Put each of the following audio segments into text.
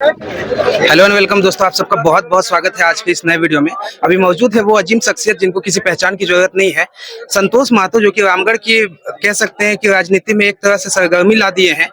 Hello and welcome दोस्तों, आप सबका बहुत बहुत स्वागत है आज के इस नए वीडियो में। अभी मौजूद है वो अजीम शख्सियत जिनको किसी पहचान की जरूरत नहीं है, संतोष महतो, जो कि रामगढ़ की कह सकते हैं कि राजनीति में एक तरह से सरगर्मी ला दिए हैं।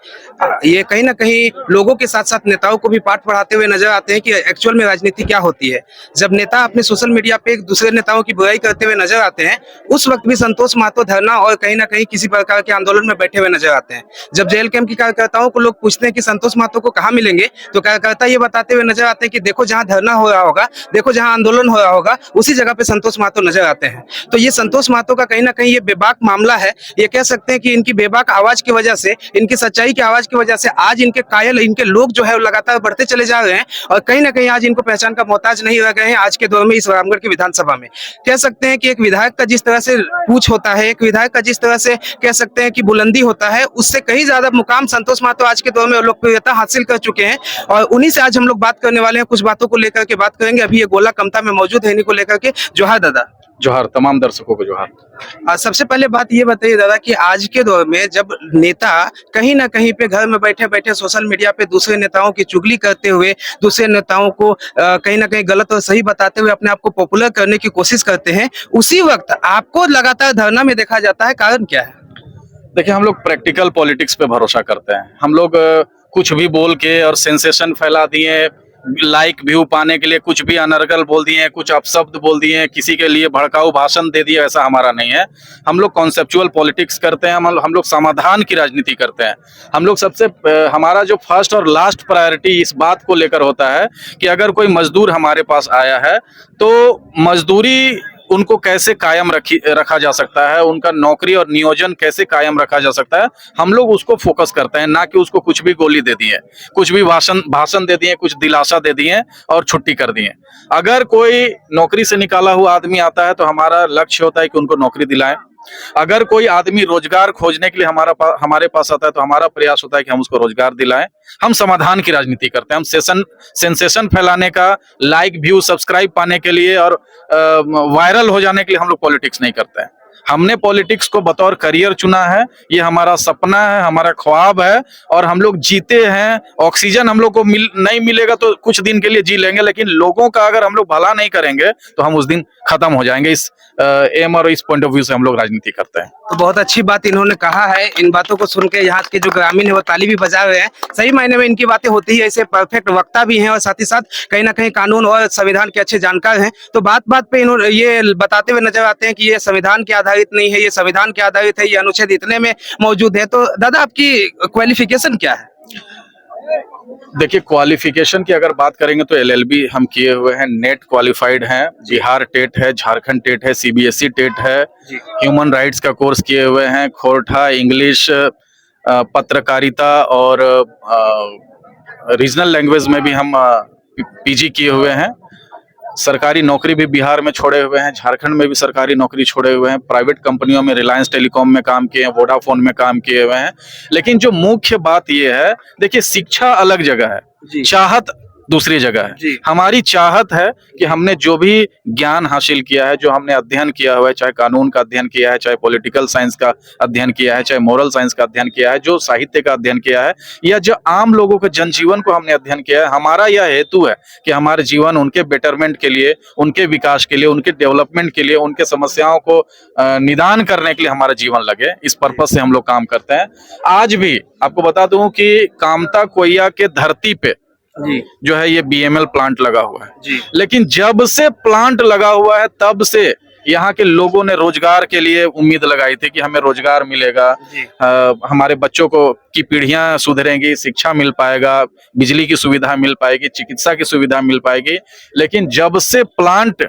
ये कहीं ना कहीं लोगों के साथ साथ नेताओं को भी पाठ पढ़ाते हुए नजर आते हैं कि एक्चुअल में राजनीति क्या होती है। जब नेता अपने सोशल मीडिया पे एक दूसरे नेताओं की बुराई करते हुए नजर आते हैं, उस वक्त भी संतोष महतो धरना और कहीं ना कहीं किसी प्रकार के आंदोलन में बैठे हुए नजर आते हैं। जब जेल कैंप की कार्यकर्ताओं को लोग पूछते हैं कि संतोष महतो को कहाँ मिलेंगे, तो कार्यकर्ता ये बताते हुए नजर आते हैं कि देखो जहां धरना हो रहा होगा, देखो जहां आंदोलन हो रहा होगा, उसी जगह पे संतोष महतो नजर आते हैं। तो ये संतोष महतो का कहीं ना कहीं ये बेबाक मामला है। ये कह सकते हैं कि इनकी बेबाक आवाज की वजह से, इनकी सच्चाई की आवाज की वजह से आज इनके कायल, इनके लोग जो है लगातार बढ़ते चले जा रहे हैं और कहीं ना कहीं आज इनको पहचान का मोहताज नहीं रह गए हैं। आज के दौर में इस रामगढ़ की विधानसभा में कह सकते हैं कि एक विधायक का जिस तरह से पूछ होता है, एक विधायक का जिस तरह से कह सकते हैं कि बुलंदी होता है, उससे कहीं ज्यादा मुकाम संतोष महतो आज के दौर में लोकप्रियता हासिल कर चुके हैं। और उन्हीं से आज हम लोग बात करने वाले हैं, कुछ बातों को लेकर के बात करेंगे। अभी ये गोला कमता में मौजूद है, इन्हीं को लेकर के। जोहार दादा। जोहार, तमाम दर्शकों को जोहार। सबसे पहले बात ये बताइए दादा कि आज के दौर में जब नेता कहीं ना कहीं पे घर में बैठे बैठे सोशल मीडिया पे दूसरे नेताओं की चुगली करते हुए, दूसरे नेताओं को कहीं ना कहीं गलत और सही बताते हुए अपने आप को पॉपुलर करने की कोशिश करते हैं, उसी वक्त आपको लगातार धरना में देखा जाता है, कारण क्या है? देखिए, हम लोग प्रैक्टिकल पॉलिटिक्स पे भरोसा करते हैं। हम लोग कुछ भी बोल के और सेंसेशन फैला दिए, लाइक व्यू पाने के लिए कुछ भी अनर्गल बोल दिए, कुछ अपशब्द बोल दिए, किसी के लिए भड़काऊ भाषण दे दिया, ऐसा हमारा नहीं है। हम लोग कॉन्सेप्चुअल पॉलिटिक्स करते हैं, हम लोग समाधान की राजनीति करते हैं। हम लोग हमारा जो फर्स्ट और लास्ट प्रायोरिटी इस बात को लेकर होता है कि अगर कोई मजदूर हमारे पास आया है तो मजदूरी उनको कैसे कायम रखा जा सकता है, उनका नौकरी और नियोजन कैसे कायम रखा जा सकता है, हम लोग उसको फोकस करते हैं। ना कि उसको कुछ भी गोली दे दिए, कुछ भी भाषण दे दिए, कुछ दिलासा दे दिए और छुट्टी कर दिए। अगर कोई नौकरी से निकाला हुआ आदमी आता है तो हमारा लक्ष्य होता है कि उनको नौकरी दिलाएं। अगर कोई आदमी रोजगार खोजने के लिए हमारे पास आता है तो हमारा प्रयास होता है कि हम उसको रोजगार दिलाएं। हम समाधान की राजनीति करते हैं। हम सेंसेशन फैलाने का, लाइक व्यू सब्सक्राइब पाने के लिए और वायरल हो जाने के लिए हम लोग पॉलिटिक्स नहीं करते हैं। हमने पॉलिटिक्स को बतौर करियर चुना है। ये हमारा सपना है, हमारा ख्वाब है और हम लोग जीते हैं। ऑक्सीजन हम लोग को नहीं मिलेगा तो कुछ दिन के लिए जी लेंगे, लेकिन लोगों का अगर हम लोग भला नहीं करेंगे तो हम उस दिन खत्म हो जाएंगे। इस एम और इस पॉइंट ऑफ व्यू से हम लोग राजनीति करते हैं। तो बहुत अच्छी बात इन्होंने कहा है। इन बातों को सुन के यहाँ के जो ग्रामीण है वो ताली भी बजा रहे हैं। सही मायने में इनकी बातें होती है, ऐसे परफेक्ट वक्ता भी हैं और साथ ही साथ कहीं ना कहीं कानून और संविधान के अच्छे जानकार हैं। तो बात बात पे इन्होंने ये बताते हुए नजर आते हैं कि ये संविधान के आधारित नहीं है, ये संविधान के आधारित है, ये अनुच्छेद इतने में मौजूद है। तो दादा, आपकी क्वालिफिकेशन क्या है? देखिए, क्वालिफिकेशन की अगर बात करेंगे तो एलएलबी हम किए हुए हैं, नेट क्वालिफाइड हैं, बिहार टेट है, झारखंड टेट है, सीबीएसई टेट है, ह्यूमन राइट्स का कोर्स किए हुए हैं, खोरठा, इंग्लिश, पत्रकारिता और रीजनल लैंग्वेज में भी हम पीजी किए हुए हैं। सरकारी नौकरी भी बिहार में छोड़े हुए हैं, झारखंड में भी सरकारी नौकरी छोड़े हुए हैं, प्राइवेट कंपनियों में रिलायंस टेलीकॉम में काम किए हैं, वोडाफोन में काम किए हुए हैं। लेकिन जो मुख्य बात यह है, देखिए, शिक्षा अलग जगह है, चाहत दूसरी जगह है। हमारी चाहत है कि हमने जो भी ज्ञान हासिल किया है, जो हमने अध्ययन किया हुआ है, चाहे कानून का अध्ययन किया है, चाहे पॉलिटिकल साइंस का अध्ययन किया है, चाहे मोरल साइंस का अध्ययन किया है, जो साहित्य का अध्ययन किया है, या जो आम लोगों के जनजीवन को हमने अध्ययन किया है, हमारा यह हेतु है कि हमारे जीवन उनके बेटरमेंट के लिए, उनके विकास के लिए, उनके डेवलपमेंट के लिए, उनके समस्याओं को निदान करने के लिए हमारा जीवन लगे। इस पर्पज से हम लोग काम करते हैं। आज भी आपको बता दूं कि कामता कोइया के धरती पे जो है ये बीएमएल प्लांट लगा हुआ है। लेकिन जब से प्लांट लगा हुआ है तब से यहाँ के लोगों ने रोजगार के लिए उम्मीद लगाई थी कि हमें रोजगार मिलेगा, हमारे बच्चों को की पीढ़ियां सुधरेंगी, शिक्षा मिल पाएगा, बिजली की सुविधा मिल पाएगी, चिकित्सा की सुविधा मिल पाएगी। लेकिन जब से प्लांट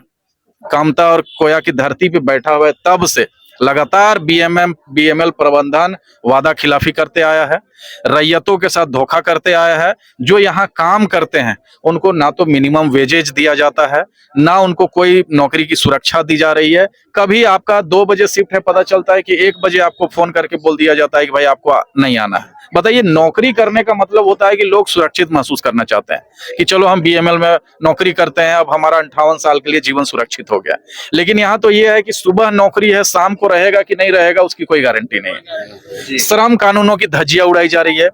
कामता और कोया की धरती पे बैठा हुआ है तब से लगातार बीएमएल प्रबंधन वादा खिलाफी करते आया है, रैयतों के साथ धोखा करते आया है। जो यहाँ काम करते हैं उनको ना तो मिनिमम वेजेज दिया जाता है, ना उनको कोई नौकरी की सुरक्षा दी जा रही है। कभी आपका 2 बजे शिफ्ट है, पता चलता है कि 1 बजे आपको फोन करके बोल दिया जाता है कि भाई आपको नहीं आना है। बताइए, नौकरी करने का मतलब होता है कि लोग सुरक्षित महसूस करना चाहते हैं कि चलो हम बीएमएल में नौकरी करते हैं, अब हमारा 58 साल के लिए जीवन सुरक्षित हो गया। लेकिन यहाँ तो ये है कि सुबह नौकरी है, शाम को रहेगा कि नहीं रहेगा उसकी कोई गारंटी नहीं है। श्रम कानूनों की धज्जियां उड़ाई जा रही है।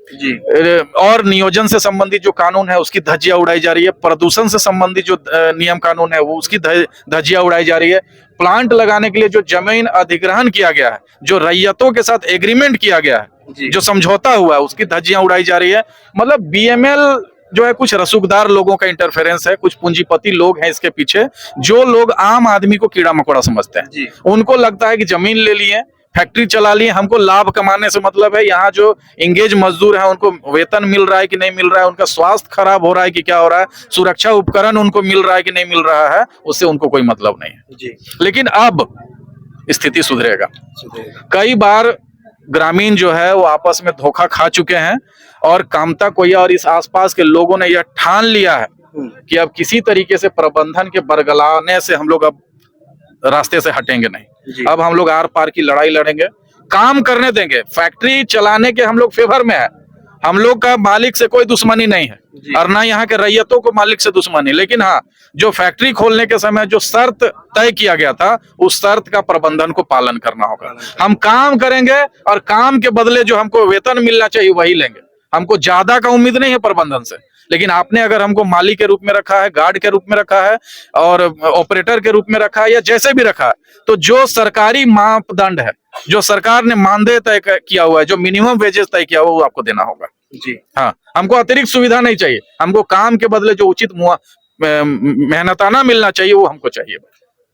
जी। और नियोजन से संबंधित जो कानून है उसकी धज्जियां उड़ाई जा रही है, प्रदूषण से संबंधित जो नियम कानून है वो उसकी धज्जियां उड़ाई जा रही है, प्लांट लगाने के लिए जो जमीन अधिग्रहण किया गया है, जो रैयतों के साथ एग्रीमेंट किया गया है, जो समझौता हुआ है उसकी धज्जियां उड़ाई जा रही है। मतलब बीएमएल जो है कुछ रसूखदार लोगों का इंटरफेरेंस है, कुछ पूंजीपति लोग हैं इसके पीछे, जो लोग आम आदमी को कीड़ा मकोड़ा समझते हैं। उनको लगता है कि जमीन ले लिए, फैक्ट्री चला लिए, हमको लाभ कमाने से मतलब है। यहाँ जो इंगेज मजदूर है उनको वेतन मिल रहा है कि नहीं मिल रहा है, उनका स्वास्थ्य खराब हो रहा है कि क्या हो रहा है, सुरक्षा उपकरण उनको मिल रहा है कि नहीं मिल रहा है, उससे उनको कोई मतलब नहीं है। जी। लेकिन अब स्थिति सुधरेगा। कई बार ग्रामीण जो है वो आपस में धोखा खा चुके हैं और कामता कोया और इस आसपास के लोगों ने यह ठान लिया है कि अब किसी तरीके से प्रबंधन के बरगलाने से हम लोग अब रास्ते से हटेंगे नहीं। अब हम लोग आर पार की लड़ाई लड़ेंगे, काम करने देंगे। फैक्ट्री चलाने के हम लोग फेवर में है, हम लोग का मालिक से कोई दुश्मनी नहीं है और ना यहाँ के रैयतों को मालिक से दुश्मनी। लेकिन हाँ, जो फैक्ट्री खोलने के समय जो शर्त तय किया गया था उस शर्त का प्रबंधन को पालन करना होगा। हम काम करेंगे और काम के बदले जो हमको वेतन मिलना चाहिए वही लेंगे। हमको ज्यादा का उम्मीद नहीं है प्रबंधन से, लेकिन आपने अगर हमको माली के रूप में रखा है, गार्ड के रूप में रखा है और ऑपरेटर के रूप में रखा है या जैसे भी रखा है, तो जो सरकारी मापदंड है, जो सरकार ने मानदेय तय किया हुआ है, जो मिनिमम वेजेस तय किया हुआ है वो आपको देना होगा। जी हाँ, हमको अतिरिक्त सुविधा नहीं चाहिए, हमको काम के बदले जो उचित मेहनताना मिलना चाहिए वो हमको चाहिए।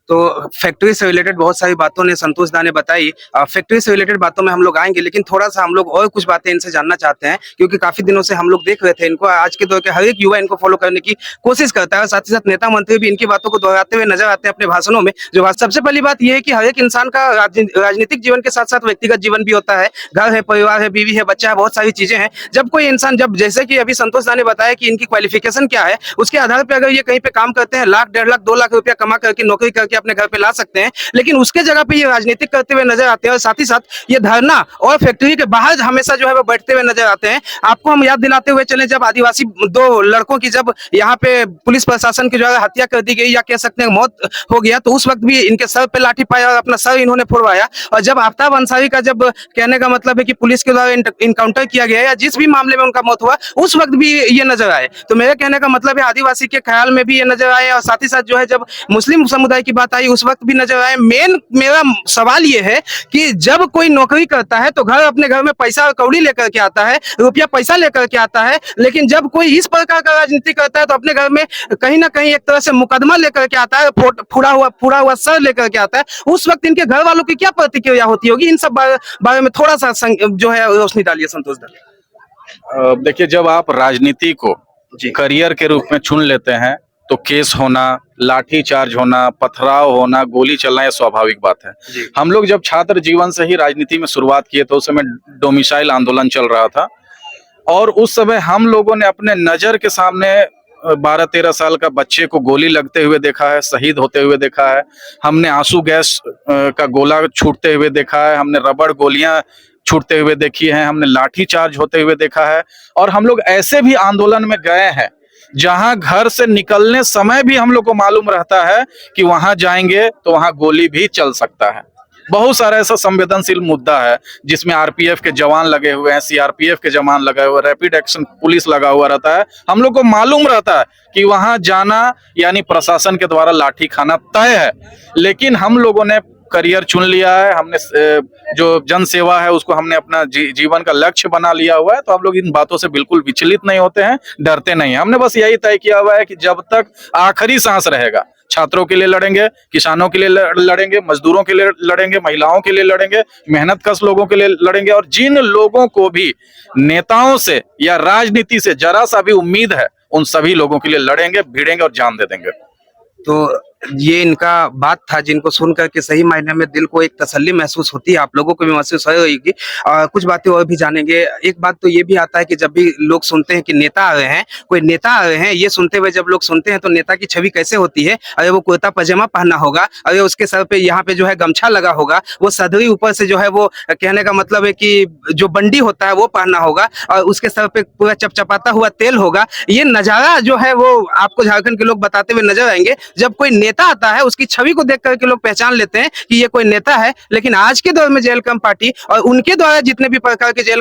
तो फैक्ट्री से रिलेटेड बहुत सारी बातों ने संतोष दा ने बताई। फैक्ट्री से रिलेटेड बातों में हम लोग आएंगे, लेकिन थोड़ा सा हम लोग और कुछ बातें इनसे जानना चाहते हैं, क्योंकि काफी दिनों से हम लोग देख रहे थे इनको। आज के दौर के हर एक युवा इनको फॉलो करने की कोशिश करता है और साथ ही साथ नेता मंत्री भी इनकी बातों को दोहराते हुए नजर आते हैं अपने भाषणों में। जो बात सबसे पहली बात यह है कि हर एक इंसान का राजनीतिक जीवन के साथ साथ व्यक्तिगत जीवन भी होता है। घर है, परिवार है, बीवी है, बच्चा है, बहुत सारी चीजें हैं। जब कोई इंसान, जब जैसे कि अभी संतोष दा ने बताया कि इनकी क्वालिफिकेशन क्या है, उसके आधार पर अगर ये कहीं पे काम करते हैं, लाख, 1.5 लाख, 2 लाख रुपया कमा करके नौकरी करके अपने घर पे ला सकते हैं, लेकिन उसके जगह पे ये राजनीतिक करते हुए नजर आते हैं और साथ ही साथ ये धरना और फैक्ट्री के बाहर हमेशा जो है वो बैठते हुए नजर आते हैं। आपको हम याद दिलाते हुए चले, जब आदिवासी 2 लड़कों की जब यहाँ पे पुलिस प्रशासन की जो है हत्या कर दी गई, या कह सकते हैं मौत हो गया, तो उस वक्त भी इनके सर पे लाठी पाया और अपना सर इन्होंने फुड़वाया। और जब आफ्ताब अंसारी का, जब कहने का मतलब है कि पुलिस के द्वारा इनकाउंटर किया गया या जिस भी मामले में उनका मौत हुआ, उस वक्त भी ये नजर आए। तो मेरे कहने का मतलब है आदिवासी के ख्याल में भी ये नजर आए और साथ ही साथ जो है जब मुस्लिम समुदाय की बात आई उस वक्त भी नजर आए। मेरा सवाल ये है कि जब कोई नौकरी करता है तो अपने घर में पैसा और कौड़ी लेकर के आता है, रुपया पैसा लेकर के आता है, लेकिन जब कोई इस प्रकार का राजनीति करता है तो अपने घर में कहीं ना कहीं एक तरह से मुकदमा लेकर के आता है, फुड़ा हुआ सर लेकर के आता है। उस वक्त इनके घर वालों की क्या प्रतिक्रिया होती होगी? इन सब बारे में थोड़ा सा जो है रोशनी डालिए संतोष दा। देखिए, जब आप राजनीति को करियर के रूप में चुन लेते हैं तो केस होना, लाठी चार्ज होना, पथराव होना, गोली चलना, यह स्वाभाविक बात है। हम लोग जब छात्र जीवन से ही राजनीति में शुरुआत किए तो उस समय डोमिसाइल आंदोलन चल रहा था और उस समय हम लोगों ने अपने नजर के सामने 12-13 साल का बच्चे को गोली लगते हुए देखा है, शहीद होते हुए देखा है। हमने आंसू गैस का गोला छूटते हुए देखा है, हमने रबड़ गोलियां छूटते हुए देखी है, हमने लाठी चार्ज होते हुए देखा है। और हम लोग ऐसे भी आंदोलन में गए हैं जहां घर से निकलने समय भी हम लोग को मालूम रहता है कि वहां जाएंगे तो वहां गोली भी चल सकता है। बहुत सारा ऐसा संवेदनशील मुद्दा है जिसमें आरपीएफ के जवान लगे हुए हैं, सीआरपीएफ के जवान लगे हुए, रैपिड एक्शन पुलिस लगा हुआ रहता है। हम लोग को मालूम रहता है कि वहां जाना यानी प्रशासन के द्वारा लाठी खाना तय है, लेकिन हम लोगों ने करियर चुन लिया है, हमने जो जन सेवा है उसको हमने अपना जीवन का लक्ष्य बना लिया हुआ है। तो हम लोग इन बातों से बिल्कुल विचलित नहीं होते हैं, डरते नहीं हैं। हमने बस यही तय किया हुआ है कि जब तक आखिरी सांस रहेगा, छात्रों के लिए लड़ेंगे, किसानों के लिए लड़ेंगे, मजदूरों के लिए लड़ेंगे, महिलाओं के लिए लड़ेंगे, मेहनत कश लोगों के लिए लड़ेंगे। और जिन लोगों को भी नेताओं से या राजनीति से जरा सा भी उम्मीद है, उन सभी लोगों के लिए लड़ेंगे, भिड़ेंगे और जान दे देंगे। तो ये इनका बात था जिनको सुन करके सही मायने में दिल को एक तसल्ली महसूस होती है, आप लोगों को भी महसूस होगी। कुछ बातें और भी जानेंगे। एक बात तो ये भी आता है कि जब भी लोग सुनते हैं कि नेता आ रहे हैं, कोई नेता आ रहे हैं, ये सुनते हुए जब लोग सुनते हैं तो नेता की छवि कैसे होती है? अरे वो कुर्ता पजामा पहना होगा, अरे उसके सर पे यहाँ पे जो है गमछा लगा होगा, वो सदरी ऊपर से जो है वो कहने का मतलब है कि जो बंडी होता है वो पहनना होगा और उसके सर पे पूरा चपचपाता हुआ तेल होगा। ये नजारा जो है वो आपको झारखंड के लोग बताते हुए नजर आएंगे। जब कोई नेता आता है उसकी छवि को देख करके लोग पहचान लेते हैं कि ये कोई नेता है। लेकिन आज के दौर में जेल कैंप पार्टी और उनके द्वारा जितने भी प्रकार के जेल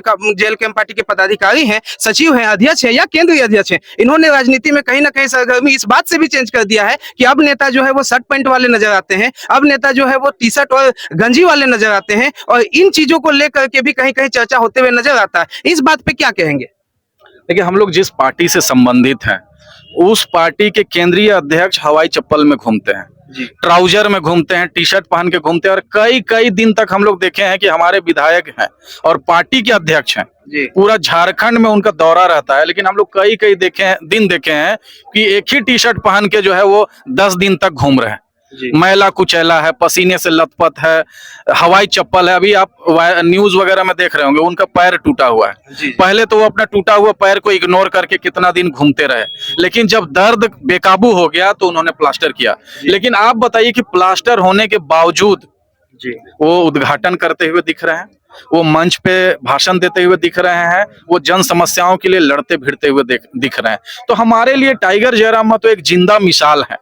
कैंप पार्टी के पदाधिकारी हैं, सचिव हैं, अध्यक्ष हैं या केंद्रीय अध्यक्ष हैं, इन्होंने राजनीति में कहीं ना कहीं सरगर्मी इस बात से भी चेंज कर दिया है कि अब नेता जो है वो शर्ट पैंट वाले नजर आते हैं, अब नेता जो है वो टी शर्ट और गंजी वाले नजर आते हैं, और इन चीजों को लेकर के भी कहीं कहीं चर्चा होते हुए नजर आता है। इस बात पे क्या कहेंगे? देखिए, हम लोग जिस पार्टी से संबंधित हैं उस पार्टी के केंद्रीय अध्यक्ष हवाई चप्पल में घूमते हैं, ट्राउजर में घूमते हैं, टी शर्ट पहन के घूमते हैं, और कई कई दिन तक हम लोग देखे हैं कि हमारे विधायक हैं और पार्टी के अध्यक्ष हैं, पूरा झारखंड में उनका दौरा रहता है। लेकिन हम लोग कई कई देखे हैं कि एक ही टी शर्ट पहन के जो है वो 10 दिन तक घूम रहे हैं। मैला कुचैला है, पसीने से लथपथ है, हवाई चप्पल है। अभी आप न्यूज वगैरह में देख रहे होंगे उनका पैर टूटा हुआ है। पहले तो वो अपना टूटा हुआ पैर को इग्नोर करके कितना दिन घूमते रहे, लेकिन जब दर्द बेकाबू हो गया तो उन्होंने प्लास्टर किया। लेकिन आप बताइए कि प्लास्टर होने के बावजूद वो उद्घाटन करते हुए दिख रहे हैं, वो मंच पे भाषण देते हुए दिख रहे हैं, वो जन समस्याओं के लिए लड़ते भिड़ते हुए दिख रहे हैं। तो हमारे लिए टाइगर जयराम तो एक जिंदा मिसाल है।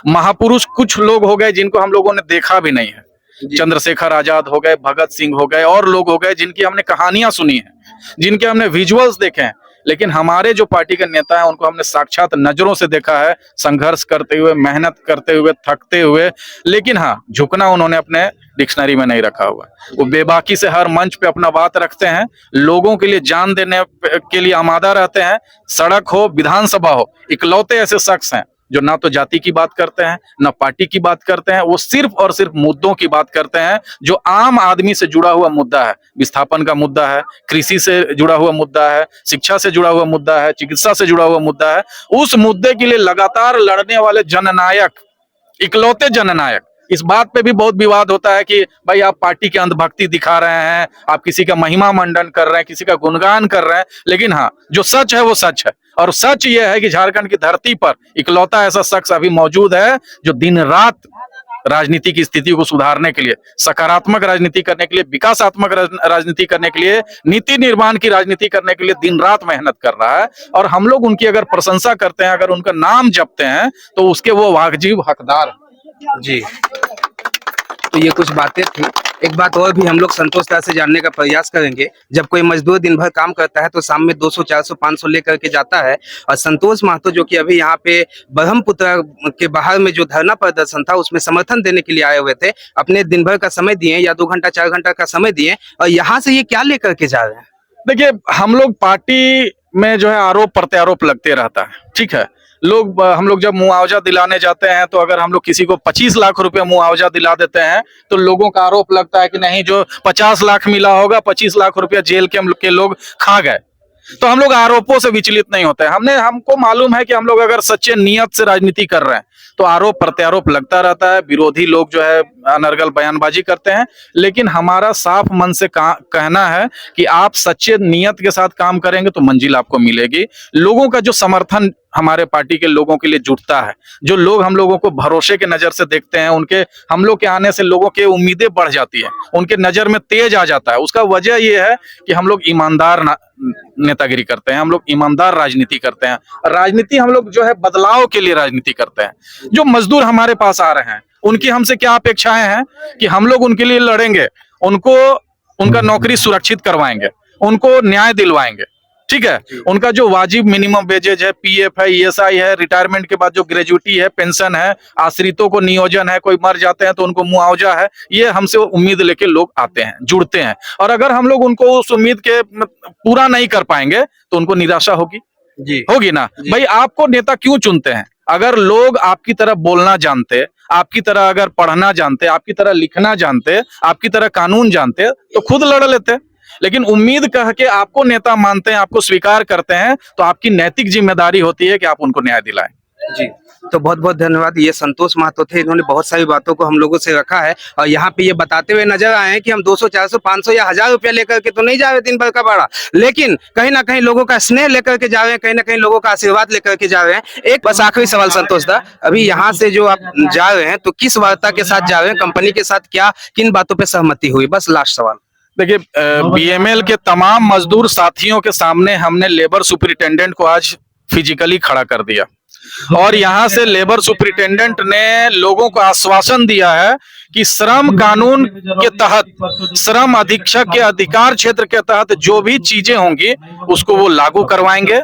महापुरुष कुछ लोग हो गए जिनको हम लोगों ने देखा भी नहीं है, चंद्रशेखर आजाद हो गए, भगत सिंह हो गए, और लोग हो गए जिनकी हमने कहानियां सुनी है, जिनके हमने विजुअल्स देखे हैं। लेकिन हमारे जो पार्टी के नेता हैं उनको हमने साक्षात नजरों से देखा है, संघर्ष करते हुए, मेहनत करते हुए, थकते हुए। लेकिन हाँ, झुकना उन्होंने अपने डिक्शनरी में नहीं रखा हुआ। वो बेबाकी से हर मंच पे अपना बात रखते हैं, लोगों के लिए जान देने के लिए आमादा रहते हैं। सड़क हो, विधानसभा हो, इकलौते ऐसे शख्स हैं जो ना तो जाति की बात करते हैं, ना पार्टी की बात करते हैं। वो सिर्फ और सिर्फ मुद्दों की बात करते हैं जो आम आदमी से जुड़ा हुआ मुद्दा है। विस्थापन का मुद्दा है, कृषि से जुड़ा हुआ मुद्दा है, शिक्षा से जुड़ा हुआ मुद्दा है, चिकित्सा से जुड़ा हुआ मुद्दा है। उस मुद्दे के लिए लगातार लड़ने वाले जननायक, इकलौते जननायक। इस बात पे भी बहुत विवाद होता है कि भाई आप पार्टी के अंधभक्ति दिखा रहे हैं, आप किसी का महिमा मंडन कर रहे हैं, किसी का गुणगान कर रहे हैं। लेकिन हाँ, जो सच है वो सच है, और सच ये है कि झारखंड की धरती पर इकलौता ऐसा शख्स अभी मौजूद है जो दिन रात राजनीति की स्थिति को सुधारने के लिए, सकारात्मक राजनीति करने के लिए, विकासात्मक राजनीति करने के लिए, नीति निर्माण की राजनीति करने के लिए दिन रात मेहनत कर रहा है। और हम लोग उनकी अगर प्रशंसा करते हैं, अगर उनका नाम जपते हैं, तो उसके वो वाजिब हकदार जी। तो ये कुछ बातें थी। एक बात और भी हम लोग संतोष दा से जानने का प्रयास करेंगे। जब कोई मजदूर दिन भर काम करता है तो शाम में 200, 400, 500 लेकर के जाता है, और संतोष महतो जो कि अभी यहाँ पे ब्रह्मपुत्र के बाहर में जो धरना प्रदर्शन था उसमें समर्थन देने के लिए आए हुए थे, अपने दिन भर का समय दिए या 2 घंटा 4 घंटा का समय दिए, और यहाँ से ये क्या लेकर के जा रहे हैं? देखिए, हम लोग पार्टी में जो है आरोप प्रत्यारोप लगते रहता है, ठीक है। हम लोग जब मुआवजा दिलाने जाते हैं तो अगर हम लोग किसी को 25 लाख रुपए मुआवजा दिला देते हैं तो लोगों का आरोप लगता है कि नहीं, जो 50 लाख मिला होगा 25 लाख रुपया जेल के लोग खा गए। तो हम लोग आरोपों से विचलित नहीं होते हैं। हमको मालूम है कि हम लोग अगर सच्चे नियत से राजनीति कर रहे हैं तो आरोप प्रत्यारोप लगता रहता है, विरोधी लोग जो है अनर्गल बयानबाजी करते हैं। लेकिन हमारा साफ मन से कहना है कि आप सच्चे नियत के साथ काम करेंगे तो मंजिल आपको मिलेगी। लोगों का जो समर्थन हमारे पार्टी के लोगों के लिए जुटता है, जो लोग हम लोगों को भरोसे के नजर से देखते हैं, हम लोग के आने से लोगों की उम्मीदें बढ़ जाती है, उनके नजर में तेज आ जाता है। उसका वजह यह है कि हम लोग ईमानदार नेतागिरी करते हैं, हम लोग ईमानदार राजनीति करते हैं। राजनीति हम लोग जो है बदलाव के लिए राजनीति करते हैं। जो मजदूर हमारे पास आ रहे हैं उनकी हमसे क्या अपेक्षाएं हैं कि हम लोग उनके लिए लड़ेंगे, उनको उनका नौकरी सुरक्षित करवाएंगे, उनको न्याय दिलवाएंगे, ठीक है। उनका जो वाजिब मिनिमम वेजेज है, पीएफ है, ईएसआई है, रिटायरमेंट के बाद जो ग्रेजुटी है, पेंशन है, आश्रितों को नियोजन है, कोई मर जाते हैं तो उनको मुआवजा है, ये हमसे उम्मीद लेके लोग आते हैं, जुड़ते हैं। और अगर हम लोग उनको उस उम्मीद के पूरा नहीं कर पाएंगे तो उनको निराशा होगी ना। भाई, आपको नेता क्यों चुनते हैं? अगर लोग आपकी तरह बोलना जानते, आपकी तरह अगर पढ़ना जानते, आपकी तरह लिखना जानते, आपकी तरह कानून जानते, तो खुद लड़ लेते। लेकिन उम्मीद कह के आपको नेता मानते हैं, आपको स्वीकार करते हैं, तो आपकी नैतिक जिम्मेदारी होती है कि आप उनको न्याय दिलाएं। जी, तो बहुत बहुत धन्यवाद। ये संतोष महतो थे, इन्होंने बहुत सारी बातों को हम लोगों से रखा है, और यहाँ पे ये बताते हुए नजर आए हैं कि हम 200, 400, 500 या 1000 रुपया लेकर के तो नहीं जा रहे दिन भर का भाड़ा, लेकिन कहीं ना कहीं लोगों का स्नेह लेकर के जा रहे हैं, कहीं ना कहीं लोगों का आशीर्वाद लेकर के जा रहे हैं। एक बस आखिरी सवाल संतोष दा, अभी यहाँ से जो आप जा रहे हैं तो किस वार्ता के साथ जा रहे हैं, कंपनी के साथ क्या किन बातों पर सहमति हुई? बस लास्ट सवाल। देखिए, बीएमएल के तमाम मजदूर साथियों के सामने हमने लेबर सुपरिटेंडेंट को आज फिजिकली खड़ा कर दिया। और यहाँ से लेबर सुपरिटेंडेंट ने लोगों को आश्वासन दिया है कि श्रम कानून के तहत, श्रम अधीक्षक के अधिकार क्षेत्र के तहत जो भी चीजें होंगी उसको वो लागू करवाएंगे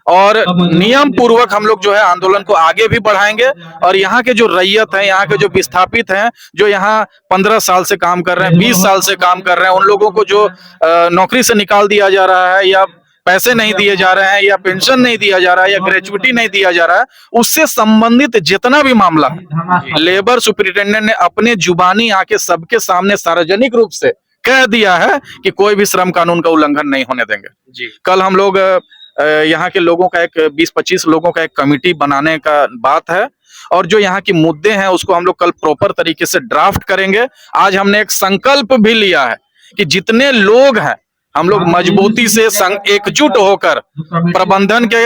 और नियम पूर्वक हम लोग जो है आंदोलन को आगे भी बढ़ाएंगे। और यहाँ के जो रैयत हैं, यहाँ के जो विस्थापित हैं, जो यहाँ 15 साल से काम कर रहे हैं, 20 साल से काम कर रहे हैं, उन लोगों को जो नौकरी से निकाल दिया जा रहा है या पैसे नहीं दिए जा रहे हैं या पेंशन नहीं दिया जा रहा है या ग्रेजुइटी नहीं दिया जा रहा है, उससे संबंधित जितना भी मामला है, लेबर सुपरिटेंडेंट ने अपने जुबानी आके सबके सामने सार्वजनिक रूप से कह दिया है कि कोई भी श्रम कानून का उल्लंघन नहीं होने देंगे। जी। कल हम लोग यहाँ के लोगों का एक 20-25 लोगों का एक कमिटी बनाने का बात है और जो यहाँ की मुद्दे हैं उसको हम लोग कल प्रॉपर तरीके से ड्राफ्ट करेंगे। आज हमने एक संकल्प भी लिया है कि जितने लोग हैं हम लोग मजबूती से एकजुट होकर प्रबंधन के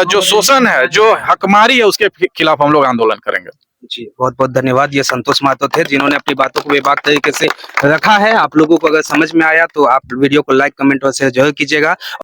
जो शोषण है, जो हकमारी है, उसके खिलाफ हम लोग आंदोलन करेंगे। जी, बहुत बहुत धन्यवाद। ये संतोष महतो थे जिन्होंने अपनी बातों को बेबाक तरीके से रखा है। आप लोगों को अगर समझ में आया तो आप वीडियो को लाइक, कमेंट और शेयर जरूर कीजिएगा।